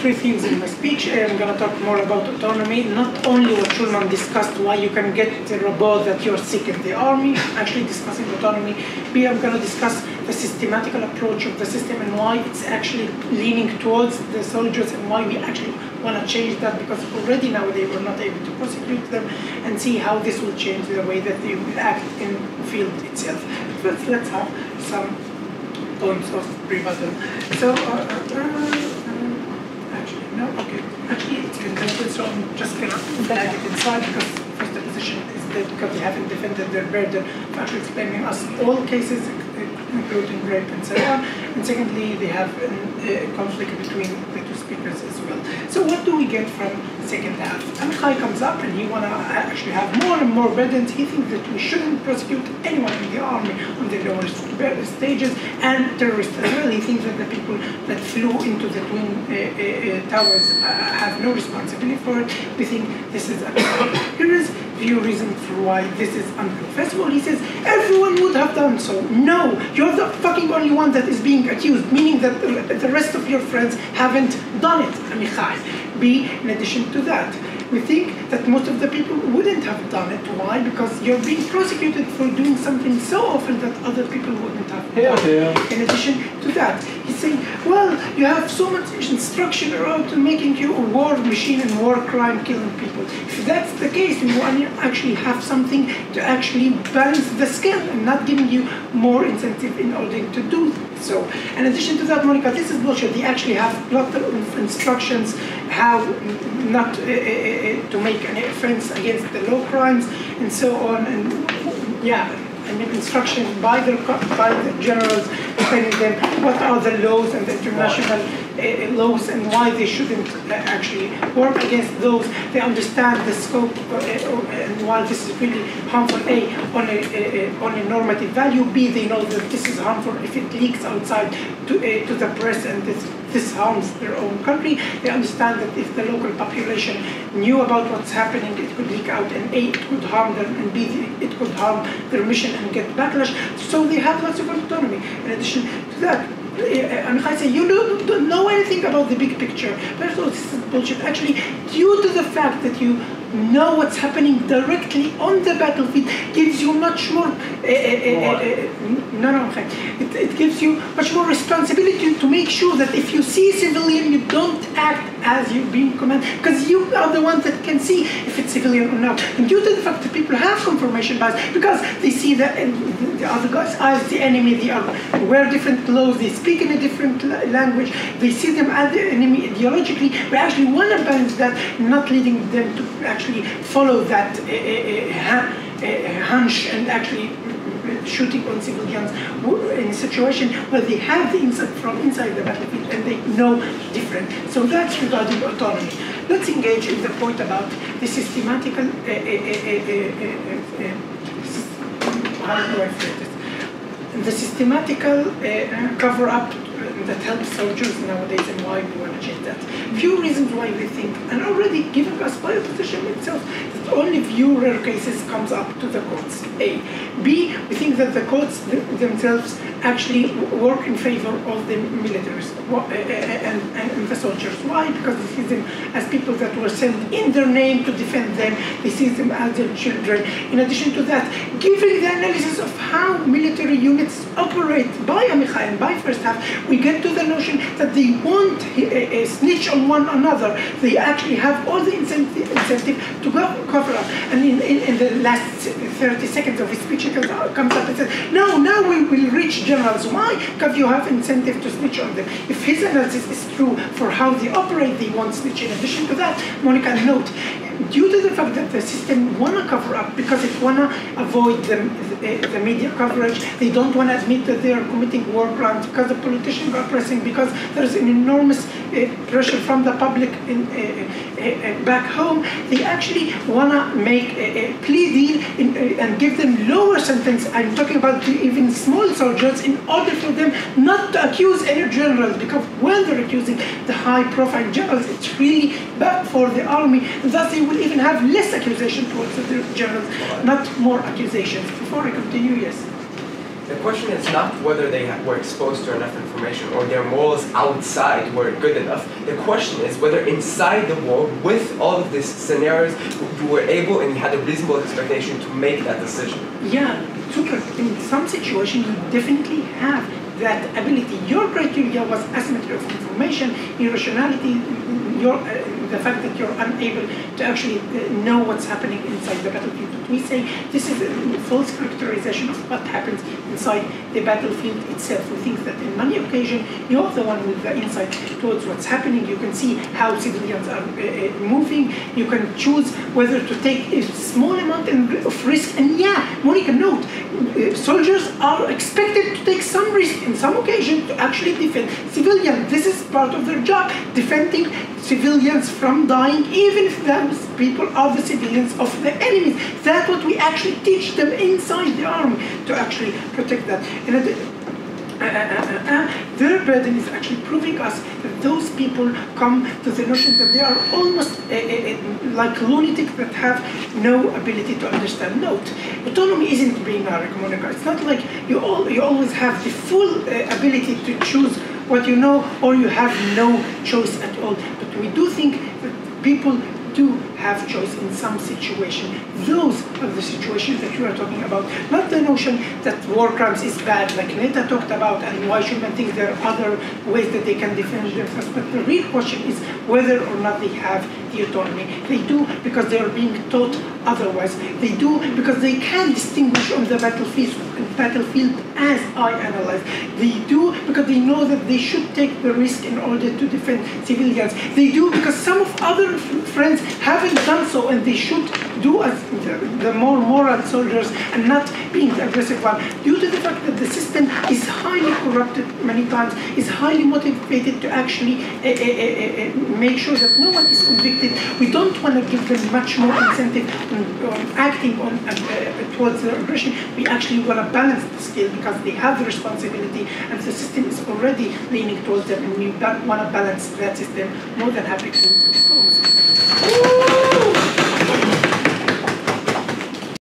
three things in my speech. I'm going to talk more about autonomy, not only what Schulman discussed, why you can get the robot that you're sick in the army, actually discussing autonomy. B, I'm going to discuss the systematical approach of the system and why it's actually leaning towards the soldiers and why we actually want to change that, because already nowadays we're not able to prosecute them, and see how this will change the way that they will act in the field itself. But let's have some points of rebuttal. So, actually, no, okay. Actually, it's been defended, so I'm just going to flag it inside, because first the position is that because they haven't defended their burden of actually explaining us all cases, including rape and so on. And secondly, they have a conflict between the two speakers as well. So what do we get from the second half? Amichay comes up and he want to actually have more and more burdens. He thinks that we shouldn't prosecute anyone in the army on the lowest stages, and terrorists as well. He thinks that the people that flew into the Twin Towers have no responsibility for it. We think this is untrue. Here is few reasons for why this is untrue. First of all, he says everyone would have done so. No, you're the fucking only one that is being accused, meaning that the rest of your friends haven't done it, Amichay. B, in addition to that, we think that most of the people wouldn't have done it. Why? Because you're being prosecuted for doing something so often that other people wouldn't have done it. In addition to that, he's saying, well, you have so much instruction around making you a war machine and war crime killing people. If that's the case, you want to actually have something to actually balance the scale and not giving you more incentive in order to do so. In addition to that, Monica, this is bullshit. They actually have a lot of instructions how not to make any offense against the law crimes and so on. And yeah, I mean instruction by the generals telling them what are the laws and the international laws and why they shouldn't actually work against those. They understand the scope and why this is really harmful. A, on a normative value. B, they know that this is harmful if it leaks outside to the press and this harms their own country. They understand that if the local population knew about what's happening, it could leak out, and A, it could harm them, and B, it could harm their mission and get backlash. So they have lots of autonomy. In addition to that, Amichay said, you don't know anything about the big picture. First of all, this is bullshit. Actually, due to the fact that you know what's happening directly on the battlefield, gives you much more. It gives you much more responsibility to make sure that if you see a civilian, you don't act as you're being commanded, because you are the ones that can see if it's civilian or not. And due to the fact that people have confirmation bias, because they see the other guys as the enemy, they are wear different clothes, they speak in a different language, they see them as the enemy ideologically. We actually want to balance that, not leading them to actually follow that hunch and actually shooting on civilians in a situation where they have the insight from inside the battlefield and they know different. So that's regarding autonomy. Let's engage in the point about the systematical, how do I phrase this? The systematical cover-up that helps soldiers nowadays and why we want to change that. Few reasons why we think, and already giving us by position itself, that only few rare cases comes up to the courts. A. B, we think that the courts themselves actually work in favor of the militaries and the soldiers. Why? Because they see them as people that were sent in their name to defend them. They see them as their children. In addition to that, giving the analysis of how military units operate by Amichay and by first half, we get to the notion that they won't snitch on one another. They actually have all the incentive to cover up. And in the last 30 seconds of his speech, he comes up and says, no, now we will reach generals. Why? Because you have incentive to snitch on them. If his analysis is true for how they operate, they won't snitch. In addition to that, Monica, note, due to the fact that the system want to cover up because it want to avoid the media coverage, they don't want to admit that they are committing war crimes because the politicians are pressing, because there's an enormous pressure from the public back home, they actually want to make a plea deal and give them lower sentence. I'm talking about even small soldiers in order for them not to accuse any generals, because when they're accusing the high-profile generals, it's really bad for the army, and thus they will even have less accusation towards the generals, not more accusations. Before I continue, yes? The question is not whether they were exposed to enough information or their morals outside were good enough. The question is whether inside the war, with all of these scenarios, you were able and you had a reasonable expectation to make that decision. Yeah, Zukar, in some situations you definitely have that ability. Your criteria was asymmetry of information, irrationality, the fact that you're unable to actually know what's happening inside the battlefield. But we say this is a false characterization of what happens inside the battlefield itself. We think that in many occasions you're the one with the insight towards what's happening. You can see how civilians are moving. You can choose whether to take a small amount of risk. And yeah, Monica, note, soldiers are expected to take some risk in some occasions to actually defend civilians. This is part of their job, defending civilians from dying, even if those people are the civilians of the enemies. That's what we actually teach them inside the army, to actually protect that. And their burden is actually proving us that those people come to the notion that they are almost like lunatics that have no ability to understand. Note, autonomy isn't binary, Monica. It's not like you always have the full ability to choose what you know, or you have no choice at all. But we do think that people do have choice in some situation. Those are the situations that you are talking about, not the notion that war crimes is bad, like Neta talked about, and why should man think there are other ways that they can defend themselves. But the real question is whether or not they have the autonomy. They do because they are being taught otherwise. They do because they can distinguish on the battlefield as I analyze. They do because they know that they should take the risk in order to defend civilians. They do because some of other friends haven't done so, and they should do as the more moral soldiers and not being the aggressive one, due to the fact that the system is highly corrupted many times, is highly motivated to actually make sure that no one is convicted. We don't want to give them much more incentive on acting on towards their aggression. We actually want to balance the scale because they have the responsibility and the system is already leaning towards them, and we want to balance that system. More than happy to